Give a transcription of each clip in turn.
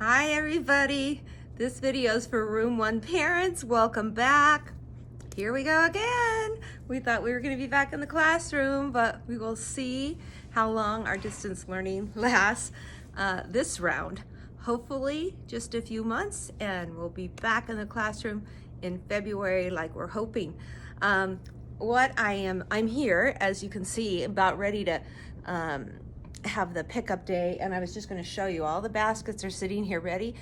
Hi everybody, this video is for Room 1 parents. Welcome back. Here we go again. We thought we were going to be back in the classroom, but we will see how long our distance learning lasts this round. Hopefully just a few months and we'll be back in the classroom in February like we're hoping. I'm here, as you can see, about ready to have the pickup day, and I was just going to show you all the baskets are sitting here ready.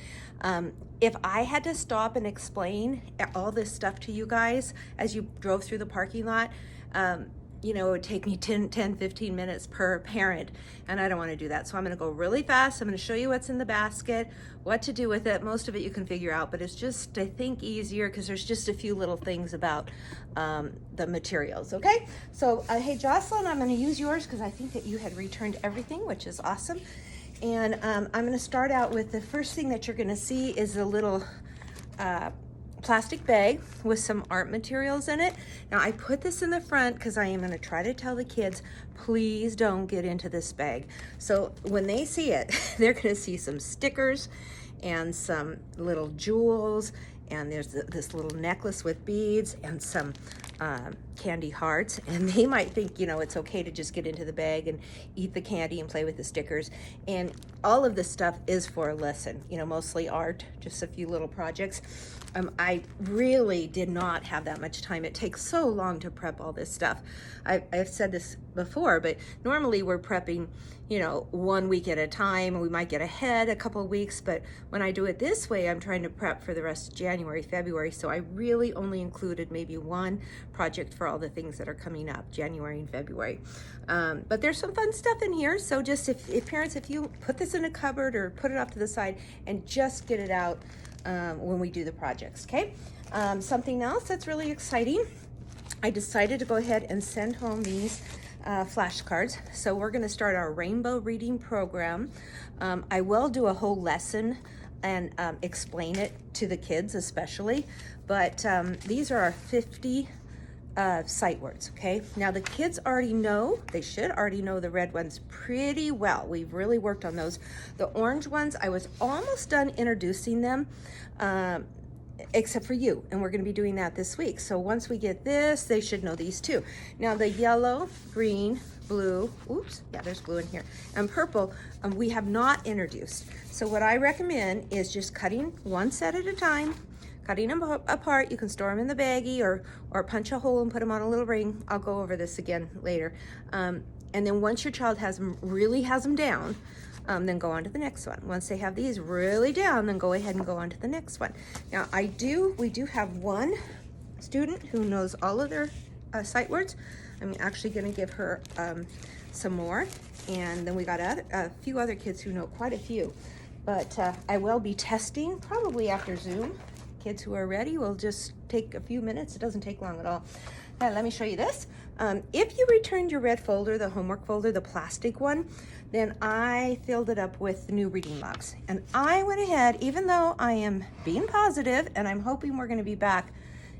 If I had to stop and explain all this stuff to you guys as you drove through the parking lot, it would take me 10, 15 minutes per parent, and I don't want to do that. So I'm going to go really fast. I'm going to show you what's in the basket, what to do with it. Most of it you can figure out, but it's just, I think, easier because there's just a few little things about the materials, okay? So, hey, Jocelyn, I'm going to use yours because I think that you had returned everything, which is awesome. And I'm going to start out with the first thing that you're going to see is a little plastic bag with some art materials in it. Now I put this in the front because I am going to try to tell the kids, please don't get into this bag. So when they see it, they're going to see some stickers and some little jewels, and there's this little necklace with beads and some candy hearts, and they might think, it's okay to just get into the bag and eat the candy and play with the stickers. And all of this stuff is for a lesson, mostly art, just a few little projects. I really did not have that much time. It takes so long to prep all this stuff. I've said this before, but normally we're prepping, 1 week at a time, and we might get ahead a couple of weeks, but when I do it this way, I'm trying to prep for the rest of January, February, so I really only included maybe one project for all the things that are coming up, January and February. But there's some fun stuff in here, so just if parents, if you put this in a cupboard or put it off to the side and just get it out when we do the projects, okay? Something else that's really exciting, I decided to go ahead and send home these flashcards. So we're going to start our rainbow reading program. I will do a whole lesson and explain it to the kids especially, but these are our 50 sight words, okay? Now the kids already know, they should already know the red ones pretty well. We've really worked on those. The orange ones, I was almost done introducing them, except for you, and we're going to be doing that this week. So once we get this, they should know these too. Now the yellow, green, blue, oops, yeah, there's blue in here, and purple, we have not introduced. So what I recommend is just cutting one set at a time, cutting them apart. You can store them in the baggie or punch a hole and put them on a little ring. I'll go over this again later. And then once your child really has them down, then go on to the next one. Once they have these really down, then go ahead and go on to the next one. Now we do have one student who knows all of their sight words. I'm actually going to give her some more, and then we got a few other kids who know quite a few. But I will be testing probably after Zoom. Kids who are ready will just take a few minutes. It doesn't take long at all. Let me show you this. If you returned your red folder, the homework folder, the plastic one, then I filled it up with new reading logs. And I went ahead, even though I am being positive and I'm hoping we're going to be back,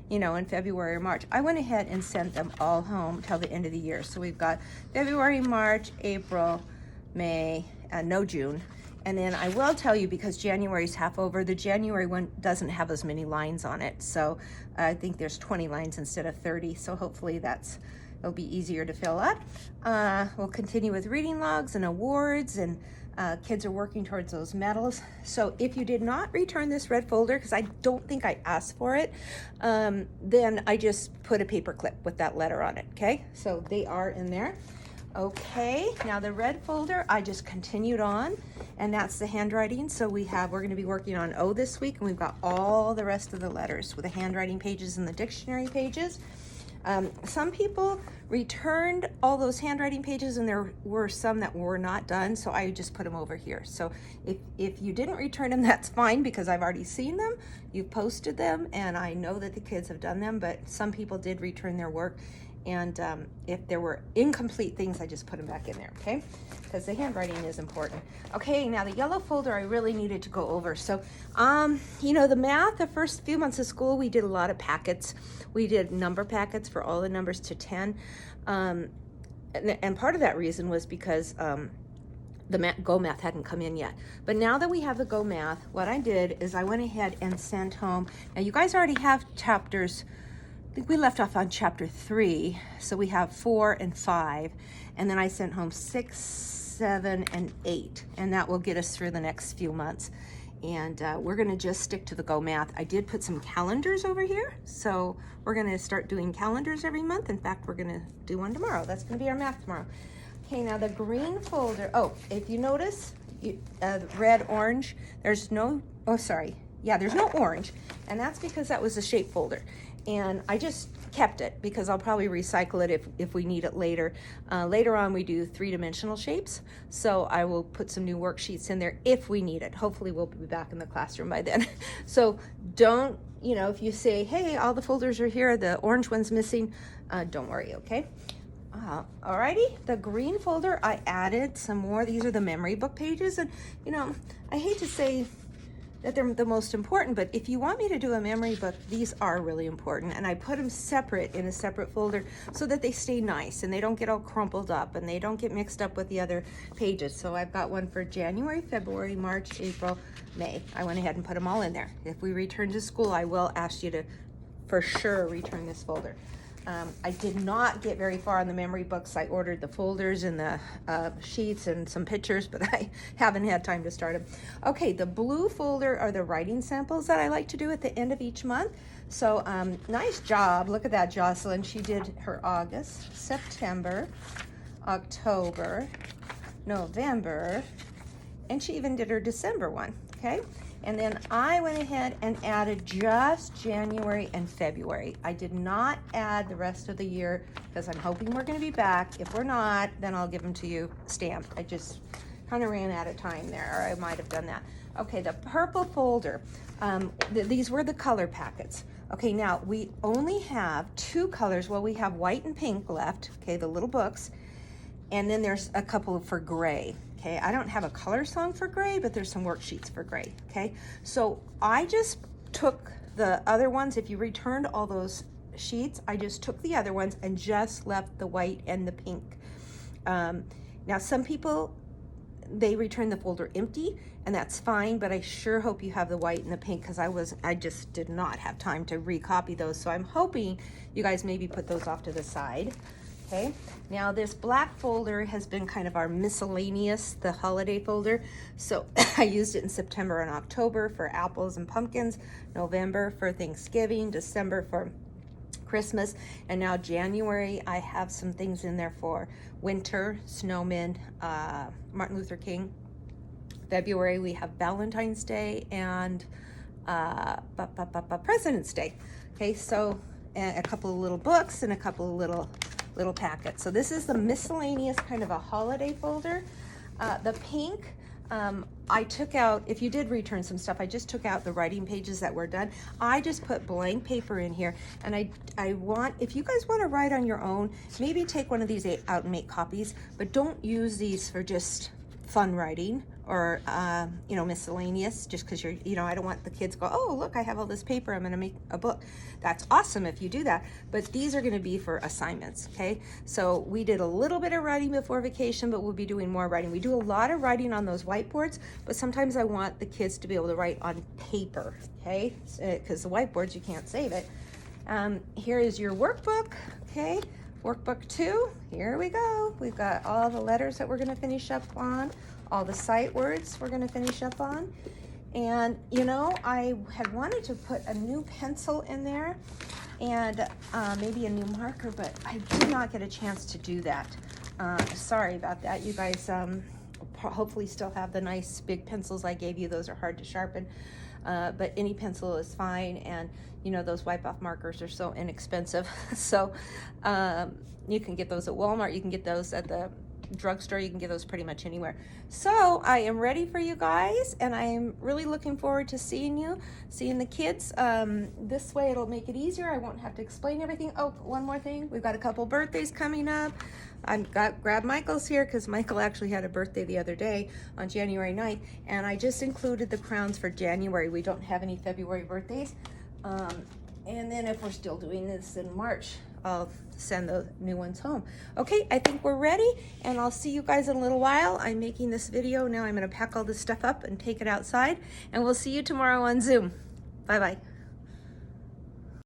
in February or March, I went ahead and sent them all home till the end of the year. So we've got February, March, April, May, no June. And then I will tell you, because January's half over, the January one doesn't have as many lines on it. So I think there's 20 lines instead of 30. So hopefully it'll be easier to fill up. We'll continue with reading logs and awards, and kids are working towards those medals. So if you did not return this red folder, because I don't think I asked for it, then I just put a paper clip with that letter on it, okay? So they are in there. Okay, now the red folder, I just continued on, and that's the handwriting. So we're going to be working on O this week, and we've got all the rest of the letters with the handwriting pages and the dictionary pages. Some people returned all those handwriting pages, and there were some that were not done, so I just put them over here. So if you didn't return them, that's fine, because I've already seen them, you've posted them, and I know that the kids have done them, but some people did return their work. And if there were incomplete things, I just put them back in there, okay? Because the handwriting is important. Okay, now the yellow folder I really needed to go over. So, the math, the first few months of school, we did a lot of packets. We did number packets for all the numbers to 10. And part of that reason was because the Go Math hadn't come in yet. But now that we have the Go Math, what I did is I went ahead and sent home, now you guys already have chapters, I think we left off on chapter 3, so we have 4 and 5, and then I sent home 6, 7, and 8, and that will get us through the next few months. And we're gonna just stick to the Go Math. I did put some calendars over here, so we're gonna start doing calendars every month. In fact, we're gonna do one tomorrow. That's gonna be our math tomorrow. Okay, now the green folder, oh, if you notice, red, orange, there's no, oh, sorry. Yeah, there's no orange, and that's because that was a shape folder. And I just kept it because I'll probably recycle it if we need it later. Later on, we do 3-dimensional shapes, so I will put some new worksheets in there if we need it. Hopefully, we'll be back in the classroom by then. So don't, you know, if you say, hey, all the folders are here, the orange one's missing, don't worry, okay? Alrighty, the green folder, I added some more. These are the memory book pages, and you know, I hate to say that they're the most important, but if you want me to do a memory book, these are really important, and I put them separate in a separate folder so that they stay nice and they don't get all crumpled up and they don't get mixed up with the other pages. So I've got one for January, February, March, April, May. I went ahead and put them all in there. If we return to school, I will ask you to for sure return this folder. I did not get very far on the memory books. I ordered the folders and the sheets and some pictures, but I haven't had time to start them. Okay, the blue folder are the writing samples that I like to do at the end of each month. So nice job. Look at that, Jocelyn. She did her August, September, October, November, and she even did her December one, okay? And then I went ahead and added just January and February. I did not add the rest of the year because I'm hoping we're gonna be back. If we're not, then I'll give them to you stamped. I just kind of ran out of time there, or I might have done that. Okay, the purple folder, these were the color packets. Okay, now we only have 2 colors. Well, we have white and pink left, okay, the little books, and then there's a couple for gray. Okay, I don't have a color song for gray, but there's some worksheets for gray, okay? So I just took the other ones. If you returned all those sheets, I just took the other ones and just left the white and the pink. Now, some people, they return the folder empty, and that's fine, but I sure hope you have the white and the pink because I just did not have time to recopy those. So I'm hoping you guys maybe put those off to the side. Okay, now this black folder has been kind of our miscellaneous, the holiday folder. So I used it in September and October for apples and pumpkins, November for Thanksgiving, December for Christmas, and now January I have some things in there for winter, snowmen, Martin Luther King. February we have Valentine's Day and President's Day. Okay, so a couple of little books and a couple of little packets. So this is the miscellaneous kind of a holiday folder. The pink, I took out, if you did return some stuff, I just took out the writing pages that were done. I just put blank paper in here, and I want, if you guys want to write on your own, maybe take one of these out and make copies, but don't use these for just fun writing or you know, miscellaneous, just because you're, you know, I don't want the kids go, oh look, I have all this paper, I'm gonna make a book. That's awesome if you do that, but these are gonna be for assignments. Okay, so we did a little bit of writing before vacation, but we'll be doing more writing. We do a lot of writing on those whiteboards, but sometimes I want the kids to be able to write on paper, okay, because the whiteboards, you can't save it. Here is your workbook. Okay, workbook 2, here we go. We've got all the letters that we're gonna finish up on, all the sight words we're gonna finish up on. And you know, I had wanted to put a new pencil in there and maybe a new marker, but I did not get a chance to do that. Sorry about that. You guys hopefully still have the nice big pencils I gave you. Those are hard to sharpen, but any pencil is fine. And you know, those wipe off markers are so inexpensive. So you can get those at Walmart, you can get those at the drugstore, you can get those pretty much anywhere. So I am ready for you guys, and I am really looking forward to seeing the kids. This way it'll make it easier. I won't have to explain everything. Oh, one more thing, we've got a couple birthdays coming up. I've got grab Michael's here because Michael actually had a birthday the other day on January 9th, and I just included the crowns for January. We don't have any February birthdays. And then if we're still doing this in March, I'll send the new ones home. Okay, I think we're ready, and I'll see you guys in a little while. I'm making this video. Now I'm gonna pack all this stuff up and take it outside, and we'll see you tomorrow on Zoom. Bye-bye.